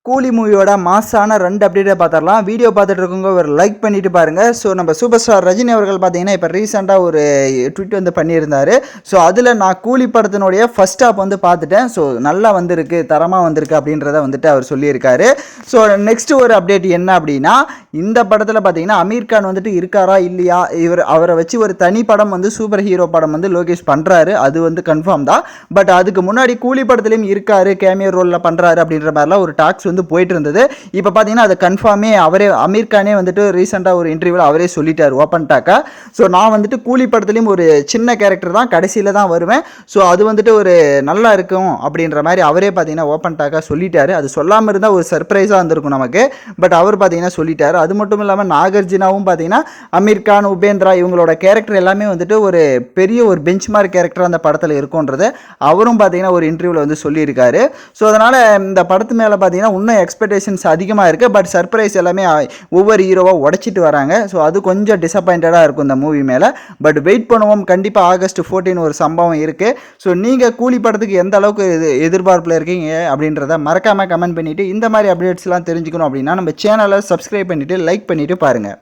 கூலி மூவியோட மாசான 2 அப்டேட்டை பார்த்துடலாம். வீடியோ பார்த்துட்டு இருக்கவங்க ஒரு லைக் பண்ணிட்டு பாருங்க. ஸோ நம்ம சூப்பர் ஸ்டார் ரஜினி அவர்கள் பார்த்தீங்கன்னா இப்போ ரீசெண்டாக ஒரு ட்வீட் வந்து பண்ணியிருந்தாரு. ஸோ அதில் நான் கூலி படத்தினுடைய ஃபர்ஸ்ட் ஹாப் வந்து பார்த்துட்டேன். ஸோ நல்லா வந்திருக்கு, தரமாக வந்திருக்கு அப்படின்றத வந்துட்டு அவர் சொல்லியிருக்காரு. ஸோ நெக்ஸ்ட் ஒரு அப்டேட் என்ன அப்படின்னா, இந்த படத்தில் பார்த்தீங்கன்னா அமீர் கான் வந்துட்டு இருக்காரா இல்லையா, அவரை வச்சு ஒரு தனி படம் வந்து சூப்பர் ஹீரோ படம் வந்து லோகேஷ் பண்ணுறாரு, அது வந்து கன்ஃபார்ம் தான். பட் அதுக்கு முன்னாடி கூலி படத்துலையும் இருக்காரு, கேமியோ ரோலில் பண்ணுறாரு அப்படின்ற மாதிரிலாம் ஒரு டாக்ஸ் வந்து போயிட்டு இருந்தது. இப்போ பார்த்தீங்கன்னா அது கன்ஃபார்மே அவரே அமீர் கானே வந்துட்டு ரீசெண்டாக ஒரு இன்டர்வியூவில் அவரே சொல்லிட்டார் ஓப்பன் டாக்கா. ஸோ நான் வந்துட்டு கூலி படத்துலையும் ஒரு சின்ன கேரக்டர் தான், கடைசியில் தான் வருவேன். ஸோ அது வந்துட்டு ஒரு நல்லா இருக்கும் அப்படின்ற மாதிரி அவரே பார்த்தீங்கன்னா ஓப்பன் டாக்கா சொல்லிட்டாரு. அது சொல்லாமல் இருந்தால் ஒரு சர்ப்ரைஸாக இருந்திருக்கும் நமக்கு. பட் அவர் பார்த்தீங்கன்னா சொல்லிட்டாரு. அது மட்டும் இல்லாமல் நாகார்ஜுனாவும் பார்த்தீங்கன்னா அமீர் கான், உபேந்திரா இவங்களோட கேரக்டர் எல்லாமே வந்துட்டு ஒரு பெரிய ஒரு பெஞ்ச் மார்க் கேரக்டர் அந்த படத்தில் இருக்கும்ன்றது அவரும் பார்த்தீங்கன்னா ஒரு இன்டர்வியூவில் வந்து சொல்லியிருக்காரு. ஸோ அதனால் இந்த படத்து மேலே பார்த்தீங்கன்னா இன்னும் எக்ஸ்பெக்டேஷன்ஸ் அதிகமாக இருக்குது. பட் சர்ப்ரைஸ் எல்லாமே ஒவ்வொரு ஹீரோவாக உடைச்சிட்டு வராங்க. ஸோ அது கொஞ்சம் டிசப்பாயிண்டடாக இருக்கும் இந்த மூவி மேலே. பட் வெயிட் பண்ணுவோம், கண்டிப்பாக August 14 ஒரு சம்பவம் இருக்குது. ஸோ நீங்கள் கூலி படத்துக்கு எந்த அளவுக்கு எதிர்பார்ப்பில் இருக்கீங்க அப்படின்றத மறக்காமல் கமெண்ட் பண்ணிவிட்டு இந்த மாதிரி அப்டேட்ஸ்லாம் தெரிஞ்சுக்கணும் அப்படின்னா நம்ம சேனலை சப்ஸ்கிரைப் பண்ணிவிட்டு லைக் பண்ணிவிட்டு பாருங்கள்.